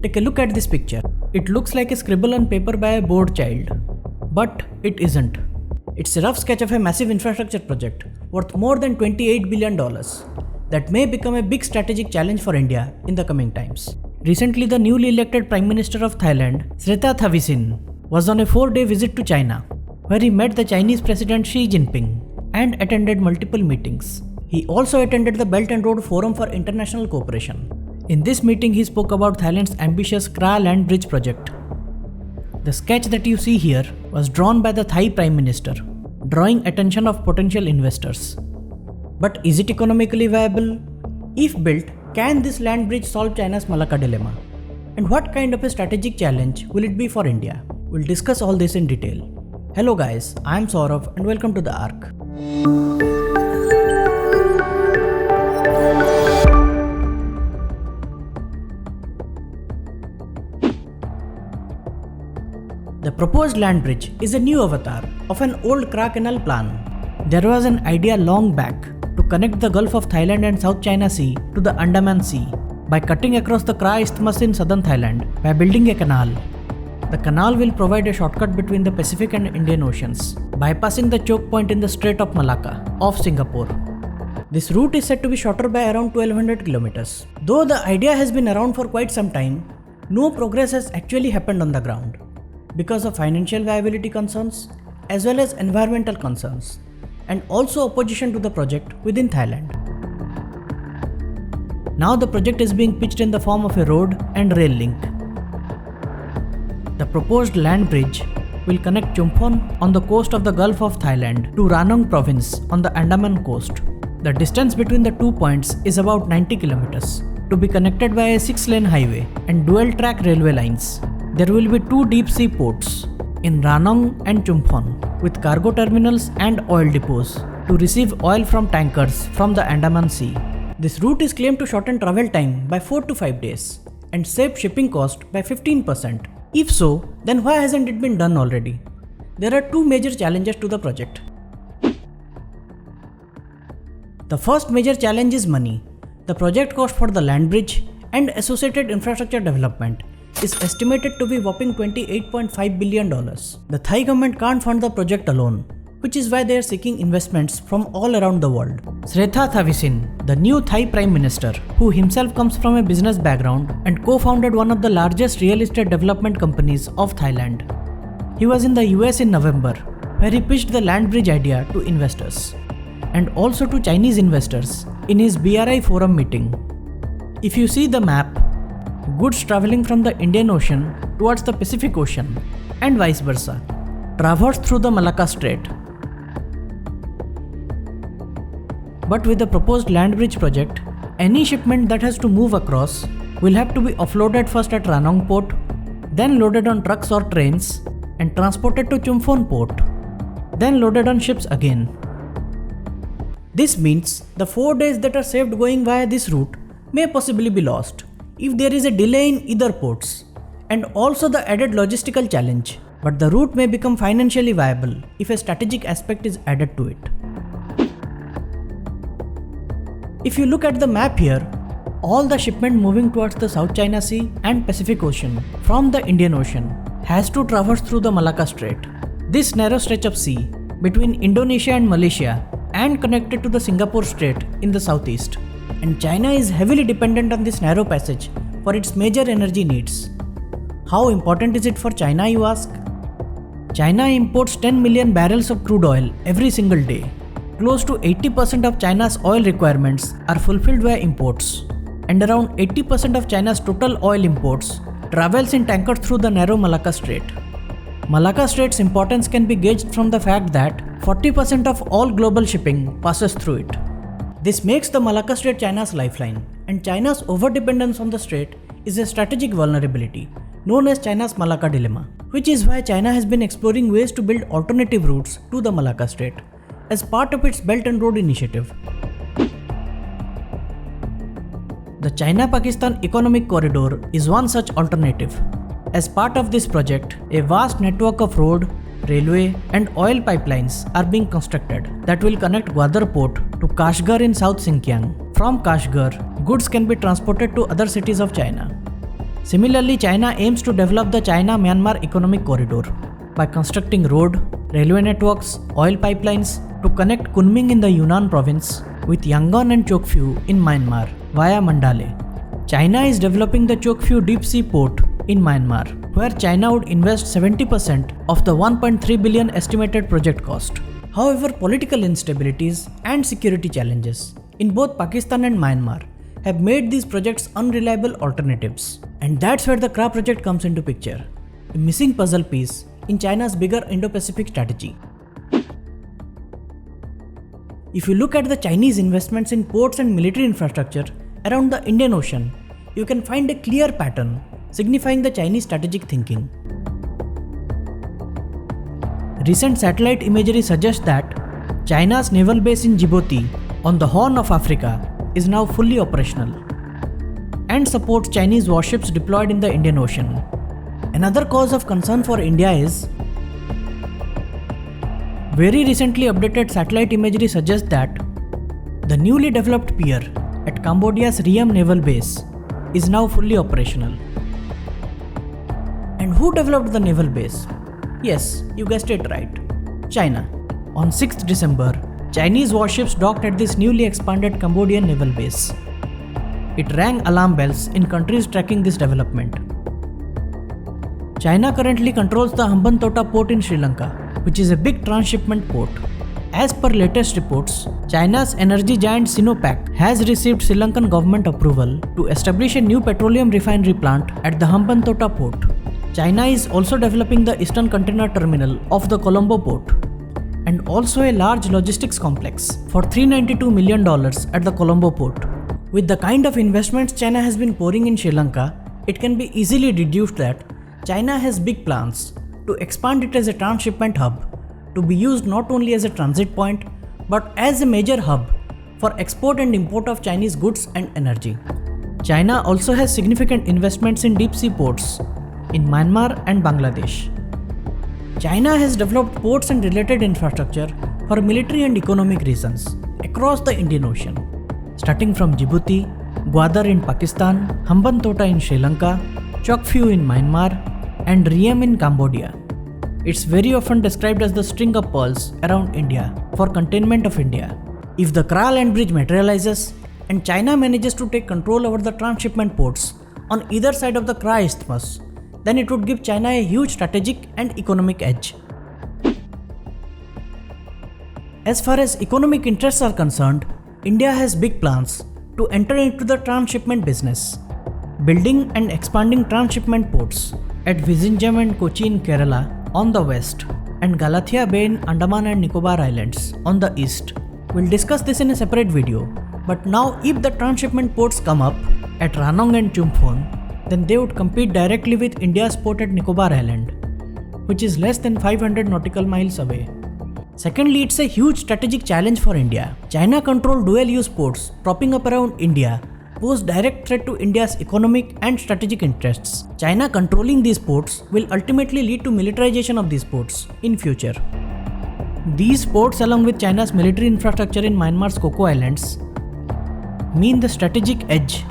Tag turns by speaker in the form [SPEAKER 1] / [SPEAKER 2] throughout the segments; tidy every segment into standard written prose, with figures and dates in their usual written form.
[SPEAKER 1] Take a look at this picture. It looks like a scribble on paper by a bored child. But it isn't. It's a rough sketch of a massive infrastructure project worth more than $28 billion that may become a big strategic challenge for India in the coming times. Recently, the newly elected Prime Minister of Thailand, Srettha Thavisin, was on a 4-day visit to China, where he met the Chinese President Xi Jinping and attended multiple meetings. He also attended the Belt and Road Forum for International Cooperation. In this meeting, he spoke about Thailand's ambitious Kra Land Bridge project. The sketch that you see here was drawn by the Thai Prime Minister, drawing attention of potential investors. But is it economically viable? If built, can this land bridge solve China's Malacca dilemma? And what kind of a strategic challenge will it be for India? We'll discuss all this in detail. Hello guys, I'm Saurav and welcome to The Arc. The proposed land bridge is a new avatar of an old Kra Canal plan. There was an idea long back to connect the Gulf of Thailand and South China Sea to the Andaman Sea by cutting across the Kra Isthmus in southern Thailand by building a canal. The canal will provide a shortcut between the Pacific and Indian Oceans, bypassing the choke point in the Strait of Malacca off Singapore. This route is said to be shorter by around 1200 kilometers. Though the idea has been around for quite some time, no progress has actually happened on the ground because of financial viability concerns as well as environmental concerns, and also opposition to the project within Thailand. Now the project is being pitched in the form of a road and rail link. The proposed land bridge will connect Chumphon on the coast of the Gulf of Thailand to Ranong province on the Andaman coast. The distance between the 2 points is about 90 kilometers, to be connected by a 6-lane highway and dual-track railway lines. There will be 2 deep-sea ports in Ranong and Chumphon with cargo terminals and oil depots to receive oil from tankers from the Andaman Sea. This route is claimed to shorten travel time by 4 to 5 days and save shipping cost by 15%. If so, then why hasn't it been done already? There are 2 major challenges to the project. The first major challenge is money. The project cost for the land bridge and associated infrastructure development is estimated to be whopping $28.5 billion. The Thai government can't fund the project alone, which is why they are seeking investments from all around the world. Srettha Thavisin, the new Thai Prime Minister, who himself comes from a business background and co-founded one of the largest real estate development companies of Thailand. He was in the US in November, where he pitched the land bridge idea to investors and also to Chinese investors in his BRI forum meeting. If you see the map, goods traveling from the Indian Ocean towards the Pacific Ocean and vice versa traverse through the Malacca Strait. But with the proposed land bridge project, any shipment that has to move across will have to be offloaded first at Ranong port, then loaded on trucks or trains and transported to Chumphon port, then loaded on ships again. This means the 4 days that are saved going via this route may possibly be lost if there is a delay in either ports, and also the added logistical challenge. But the route may become financially viable if a strategic aspect is added to it. If you look at the map here, all the shipment moving towards the South China Sea and Pacific Ocean from the Indian Ocean has to traverse through the Malacca Strait. This narrow stretch of sea between Indonesia and Malaysia and connected to the Singapore Strait in the southeast. And China is heavily dependent on this narrow passage for its major energy needs. How important is it for China, you ask? China imports 10 million barrels of crude oil every single day. Close to 80% of China's oil requirements are fulfilled via imports, and around 80% of China's total oil imports travels in tankers through the narrow Malacca Strait. Malacca Strait's importance can be gauged from the fact that 40% of all global shipping passes through it. This makes the Malacca Strait China's lifeline, and China's overdependence on the strait is a strategic vulnerability known as China's Malacca dilemma, which is why China has been exploring ways to build alternative routes to the Malacca Strait as part of its Belt and Road initiative. The China-Pakistan Economic Corridor is one such alternative. As part of this project, a vast network of road, railway and oil pipelines are being constructed that will connect Gwadar port to Kashgar in South Xinjiang. From Kashgar, goods can be transported to other cities of China. Similarly, China aims to develop the China-Myanmar Economic Corridor by constructing road, railway networks, oil pipelines to connect Kunming in the Yunnan province with Yangon and Chokphu in Myanmar via Mandale. China is developing the Chokphu deep sea port in Myanmar, where China would invest 70% of the 1.3 billion estimated project cost. However, political instabilities and security challenges in both Pakistan and Myanmar have made these projects unreliable alternatives. And that's where the Kra project comes into picture, a missing puzzle piece in China's bigger Indo-Pacific strategy. If you look at the Chinese investments in ports and military infrastructure around the Indian Ocean, you can find a clear pattern signifying the Chinese strategic thinking. Recent satellite imagery suggests that China's naval base in Djibouti on the Horn of Africa is now fully operational and supports Chinese warships deployed in the Indian Ocean. Another cause of concern for India is very recently updated satellite imagery suggests that the newly developed pier at Cambodia's Ream naval base is now fully operational. And who developed the naval base? Yes, you guessed it right, China. On 6th December, Chinese warships docked at this newly expanded Cambodian naval base. It rang alarm bells in countries tracking this development. China currently controls the Hambantota port in Sri Lanka, which is a big transshipment port. As per latest reports, China's energy giant Sinopec has received Sri Lankan government approval to establish a new petroleum refinery plant at the Hambantota port. China is also developing the Eastern Container Terminal of the Colombo port and also a large logistics complex for $392 million at the Colombo port. With the kind of investments China has been pouring in Sri Lanka, it can be easily deduced that China has big plans to expand it as a transshipment hub, to be used not only as a transit point but as a major hub for export and import of Chinese goods and energy. China also has significant investments in deep sea ports in Myanmar and Bangladesh. China has developed ports and related infrastructure for military and economic reasons across the Indian Ocean, starting from Djibouti, Gwadar in Pakistan, Hambantota in Sri Lanka, Chokphu in Myanmar, and Ream in Cambodia. It's very often described as the string of pearls around India for containment of India. If the Kra Land Bridge materializes and China manages to take control over the transshipment ports on either side of the Kra Isthmus, then it would give China a huge strategic and economic edge. As far as economic interests are concerned, India has big plans to enter into the transshipment business, building and expanding transshipment ports at Vizhinjam and Kochi in Kerala on the west and Galathea Bay in Andaman and Nicobar Islands on the east. We'll discuss this in a separate video, but now if the transshipment ports come up at Ranong and Chumphon, then they would compete directly with India's port at Nicobar Island, which is less than 500 nautical miles away. Secondly, it's a huge strategic challenge for India. China-controlled dual-use ports propping up around India pose direct threat to India's economic and strategic interests. China controlling these ports will ultimately lead to militarization of these ports in future. These ports, along with China's military infrastructure in Myanmar's Coco Islands, mean the strategic edge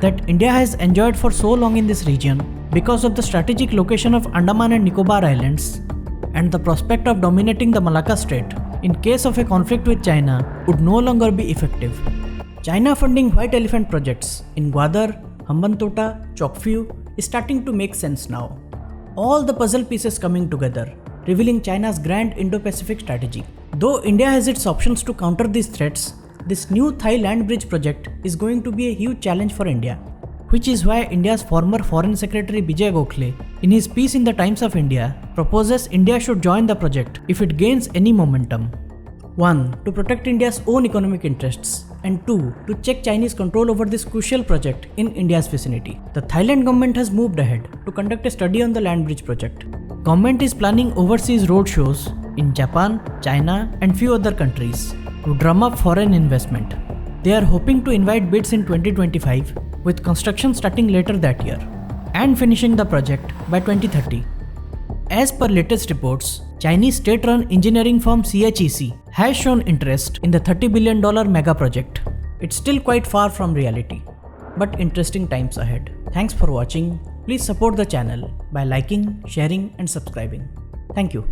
[SPEAKER 1] that India has enjoyed for so long in this region because of the strategic location of Andaman and Nicobar Islands and the prospect of dominating the Malacca Strait in case of a conflict with China would no longer be effective. China funding white elephant projects in Gwadar, Hambantota, Chokphu is starting to make sense now. All the puzzle pieces coming together, revealing China's grand Indo-Pacific strategy. Though India has its options to counter these threats, this new Thai land bridge project is going to be a huge challenge for India, which is why India's former Foreign Secretary Vijay Gokhale, in his piece in the Times of India, proposes India should join the project if it gains any momentum. 1. To protect India's own economic interests, and 2. To check Chinese control over this crucial project in India's vicinity. The Thailand government has moved ahead to conduct a study on the land bridge project. Government is planning overseas road shows in Japan, China, and few other countries to drum up foreign investment. They are hoping to invite bids in 2025, with construction starting later that year and finishing the project by 2030. As per latest reports, Chinese state-run engineering firm CHEC has shown interest in the $30 billion mega project. It's still quite far from reality, but interesting times ahead. Thanks for watching. Please support the channel by liking, sharing and subscribing. Thank you.